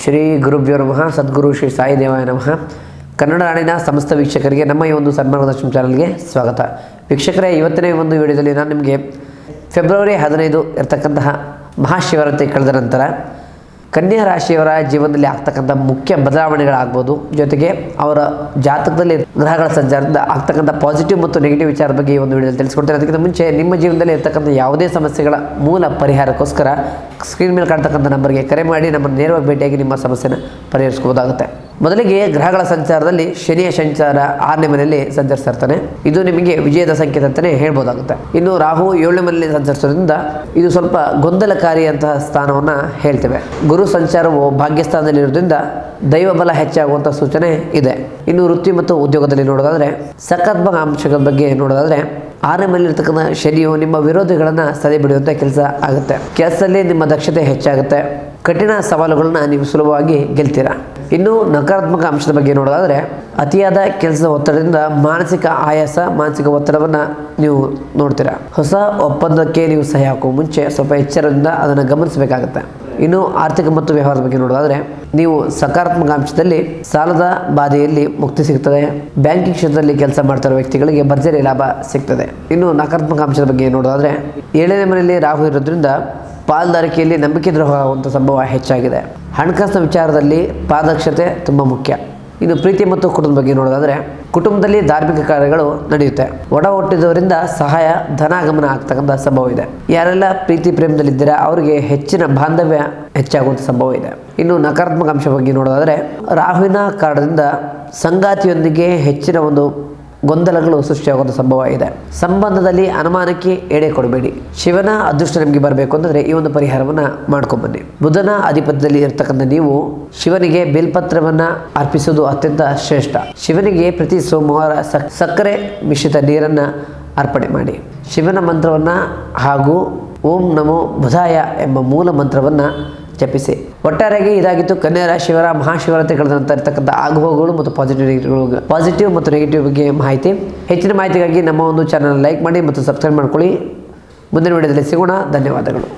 ಶ್ರೀ ಗುರುಭ್ಯೋ ನಮಃ. ಸದ್ಗುರು ಶ್ರೀ ಸಾಯಿ ದೇವಾಯ ನಮಃ. ಕನ್ನಡ ನಾಡಿನ ಸಮಸ್ತ ವೀಕ್ಷಕರಿಗೆ ನಮ್ಮ ಈ ಒಂದು ಸನ್ಮಾರ್ಗದರ್ಶನ ಚಾನಲ್ಗೆ ಸ್ವಾಗತ. ವೀಕ್ಷಕರೇ, ಇವತ್ತಿನ ಒಂದು ವಿಡಿಯೋದಲ್ಲಿ ನಾನು ನಿಮಗೆ ಫೆಬ್ರವರಿ 15 ಇರತಕ್ಕಂತಹ ಮಹಾಶಿವರಾತ್ರಿ ಕಳೆದ ನಂತರ ಕನ್ಯಾ ರಾಶಿಯವರ ಜೀವನದಲ್ಲಿ ಆಗ್ತಕ್ಕಂಥ ಮುಖ್ಯ ಬದಲಾವಣೆಗಳಾಗ್ಬೋದು, ಜೊತೆಗೆ ಅವರ ಜಾತಕದಲ್ಲಿ ಗ್ರಹಗಳ ಸಂಚಾರದಿಂದ ಆಗ್ತಕ್ಕಂಥ ಪಾಸಿಟಿವ್ ಮತ್ತು ನೆಗೆಟಿವ್ ವಿಚಾರದ ಬಗ್ಗೆ ಈ ಒಂದು ವಿಡಿಯೋದಲ್ಲಿ ತಿಳಿಸ್ಕೊಡ್ತೇನೆ. ಅದಕ್ಕಿಂತ ಮುಂಚೆ ನಿಮ್ಮ ಜೀವನದಲ್ಲಿ ಇರ್ತಕ್ಕಂಥ ಯಾವುದೇ ಸಮಸ್ಯೆಗಳ ಮೂಲ ಪರಿಹಾರಕ್ಕೋಸ್ಕರ ಸ್ಕ್ರೀನ್ ಮೇಲೆ ಕಾಣ್ತಕ್ಕಂಥ ನಂಬರ್ಗೆ ಕರೆ ಮಾಡಿ ನಮ್ಮನ್ನು ನೇರವಾಗಿ ಭೇಟಿಯಾಗಿ ನಿಮ್ಮ ಸಮಸ್ಯೆನ ಪರಿಹರಿಸ್ಬೋದಾಗುತ್ತೆ. ಮೊದಲಿಗೆ ಗ್ರಹಗಳ ಸಂಚಾರದಲ್ಲಿ ಶನಿಯ ಸಂಚಾರ 6ನೇ ಮನೆಯಲ್ಲಿ ಸಂಚರಿಸ್ತಾ ಇರ್ತಾನೆ. ಇದು ನಿಮಗೆ ವಿಜಯದ ಸಂಕೇತ ಅಂತಲೇ ಹೇಳ್ಬೋದಾಗುತ್ತೆ. ಇನ್ನು ರಾಹು 7ನೇ ಮನೆಯಲ್ಲಿ ಸಂಚರಿಸೋದ್ರಿಂದ ಇದು ಸ್ವಲ್ಪ ಗೊಂದಲಕಾರಿಯಂತಹ ಸ್ಥಾನವನ್ನು ಹೇಳ್ತೇವೆ. ಗುರು ಸಂಚಾರವು ಭಾಗ್ಯಸ್ಥಾನದಲ್ಲಿ ಇರೋದ್ರಿಂದ ದೈವ ಬಲ ಹೆಚ್ಚಾಗುವಂಥ ಸೂಚನೆ ಇದೆ. ಇನ್ನು ವೃತ್ತಿ ಮತ್ತು ಉದ್ಯೋಗದಲ್ಲಿ ನೋಡೋದಾದರೆ ಸಕಾರಾತ್ಮಕ ಅಂಶಗಳ ಬಗ್ಗೆ ನೋಡೋದಾದರೆ 6ನೇ ಮನೆಯಲ್ಲಿರ್ತಕ್ಕಂಥ ಶನಿಯು ನಿಮ್ಮ ವಿರೋಧಿಗಳನ್ನು ಸದೆ ಬಿಡುವಂಥ ಕೆಲಸ ಆಗುತ್ತೆ. ಕೆಲಸದಲ್ಲಿ ನಿಮ್ಮ ದಕ್ಷತೆ ಹೆಚ್ಚಾಗುತ್ತೆ. ಕಠಿಣ ಸವಾಲುಗಳನ್ನ ನೀವು ಸುಲಭವಾಗಿ ಗೆಲ್ತೀರಾ. ಇನ್ನು ನಕಾರಾತ್ಮಕ ಅಂಶದ ಬಗ್ಗೆ ನೋಡೋದಾದರೆ ಅತಿಯಾದ ಕೆಲಸದ ಒತ್ತಡದಿಂದ ಮಾನಸಿಕ ಆಯಾಸ, ಮಾನಸಿಕ ಒತ್ತಡವನ್ನು ನೀವು ನೋಡ್ತೀರಾ. ಹೊಸ ಒಪ್ಪಂದಕ್ಕೆ ನೀವು ಸಹಿ ಹಾಕುವ ಮುಂಚೆ ಸ್ವಲ್ಪ ಎಚ್ಚರದಿಂದ ಅದನ್ನು ಗಮನಿಸಬೇಕಾಗುತ್ತೆ. ಇನ್ನು ಆರ್ಥಿಕ ಮತ್ತು ವ್ಯವಹಾರದ ಬಗ್ಗೆ ನೋಡೋದಾದರೆ ನೀವು ಸಕಾರಾತ್ಮಕ ಅಂಶದಲ್ಲಿ ಸಾಲದ ಬಾಧೆಯಲ್ಲಿ ಮುಕ್ತಿ ಸಿಗ್ತದೆ. ಬ್ಯಾಂಕಿಂಗ್ ಕ್ಷೇತ್ರದಲ್ಲಿ ಕೆಲಸ ಮಾಡ್ತಿರೋ ವ್ಯಕ್ತಿಗಳಿಗೆ ಭರ್ಜರಿ ಲಾಭ ಸಿಗ್ತದೆ. ಇನ್ನು ನಕಾರಾತ್ಮಕ ಅಂಶದ ಬಗ್ಗೆ ನೋಡೋದಾದರೆ 7ನೇ ಮನೆಯಲ್ಲಿ ರಾಹು ಇರೋದ್ರಿಂದ ಪಾಲ್ದಾರಿಕೆಯಲ್ಲಿ ನಂಬಿಕೆ ದ್ರೋಹ ಆಗುವಂಥ ಸಂಭವ ಹೆಚ್ಚಾಗಿದೆ. ಹಣಕಾಸಿನ ವಿಚಾರದಲ್ಲಿ ಪಾರದರ್ಶತೆ ತುಂಬ ಮುಖ್ಯ. ಇನ್ನು ಪ್ರೀತಿ ಮತ್ತು ಕುಟುಂಬದ ಬಗ್ಗೆ ನೋಡೋದಾದರೆ ಕುಟುಂಬದಲ್ಲಿ ಧಾರ್ಮಿಕ ಕಾರ್ಯಗಳು ನಡೆಯುತ್ತೆ. ಒಡ ಹುಟ್ಟಿದವರಿಂದ ಸಹಾಯ, ಧನಾಗಮನ ಆಗ್ತಕ್ಕಂಥ ಸಂಭವ ಇದೆ. ಯಾರೆಲ್ಲ ಪ್ರೀತಿ ಪ್ರೇಮದಲ್ಲಿದ್ದೀರಾ ಅವರಿಗೆ ಹೆಚ್ಚಿನ ಬಾಂಧವ್ಯ ಹೆಚ್ಚಾಗುವಂಥ ಸಂಭವ ಇದೆ. ಇನ್ನು ನಕಾರಾತ್ಮಕ ಅಂಶ ಬಗ್ಗೆ ನೋಡೋದಾದರೆ ರಾಹುವಿನ ಕಾರಣದಿಂದ ಸಂಗಾತಿಯೊಂದಿಗೆ ಹೆಚ್ಚಿನ ಒಂದು ಗೊಂದಲಗಳು ಸೃಷ್ಟಿಯಾಗುವಂಥ ಸಂಭವ ಇದೆ. ಸಂಬಂಧದಲ್ಲಿ ಅನುಮಾನಕ್ಕೆ ಎಡೆ ಕೊಡಬೇಡಿ. ಶಿವನ ಅದೃಷ್ಟ ನಿಮಗೆ ಬರಬೇಕು ಅಂತಂದರೆ ಈ ಒಂದು ಪರಿಹಾರವನ್ನು ಮಾಡ್ಕೊಂಬನ್ನಿ. ಬುಧನ ಅಧಿಪತ್ಯದಲ್ಲಿ ಇರ್ತಕ್ಕಂಥ ನೀವು ಶಿವನಿಗೆ ಬೇಲ್ಪತ್ರವನ್ನು ಅರ್ಪಿಸುವುದು ಅತ್ಯಂತ ಶ್ರೇಷ್ಠ. ಶಿವನಿಗೆ ಪ್ರತಿ ಸೋಮವಾರ ಸಕ್ಕರೆ ಮಿಶ್ರಿತ ನೀರನ್ನು ಅರ್ಪಣೆ ಮಾಡಿ. ಶಿವನ ಮಂತ್ರವನ್ನು ಹಾಗೂ ಓಂ ನಮೋ ಬುಧಾಯ ಎಂಬ ಮೂಲ ಮಂತ್ರವನ್ನು ಜಪಿಸಿ. ಒಟ್ಟಾರೆಯಾಗಿ ಇದಾಗಿತ್ತು ಕನ್ಯಾ ರಾಶಿಯವರ ಮಹಾಶಿವರಾತ್ರಿ ಕಳೆದ ನಂತರ ಇರ್ತಕ್ಕಂಥ ಆಗುಹೋಗುಗಳು ಮತ್ತು ಪಾಸಿಟಿವ್ ಮತ್ತು ನೆಗೆಟಿವ್ ಬಗ್ಗೆ ಮಾಹಿತಿ. ಹೆಚ್ಚಿನ ಮಾಹಿತಿಗಾಗಿ ನಮ್ಮ ಒಂದು ಚಾನಲ್ ಲೈಕ್ ಮಾಡಿ ಮತ್ತು ಸಬ್ಸ್ಕ್ರೈಬ್ ಮಾಡ್ಕೊಳ್ಳಿ. ಮುಂದಿನ ವಿಡಿಯೋದಲ್ಲಿ ಸಿಗೋಣ. ಧನ್ಯವಾದಗಳು.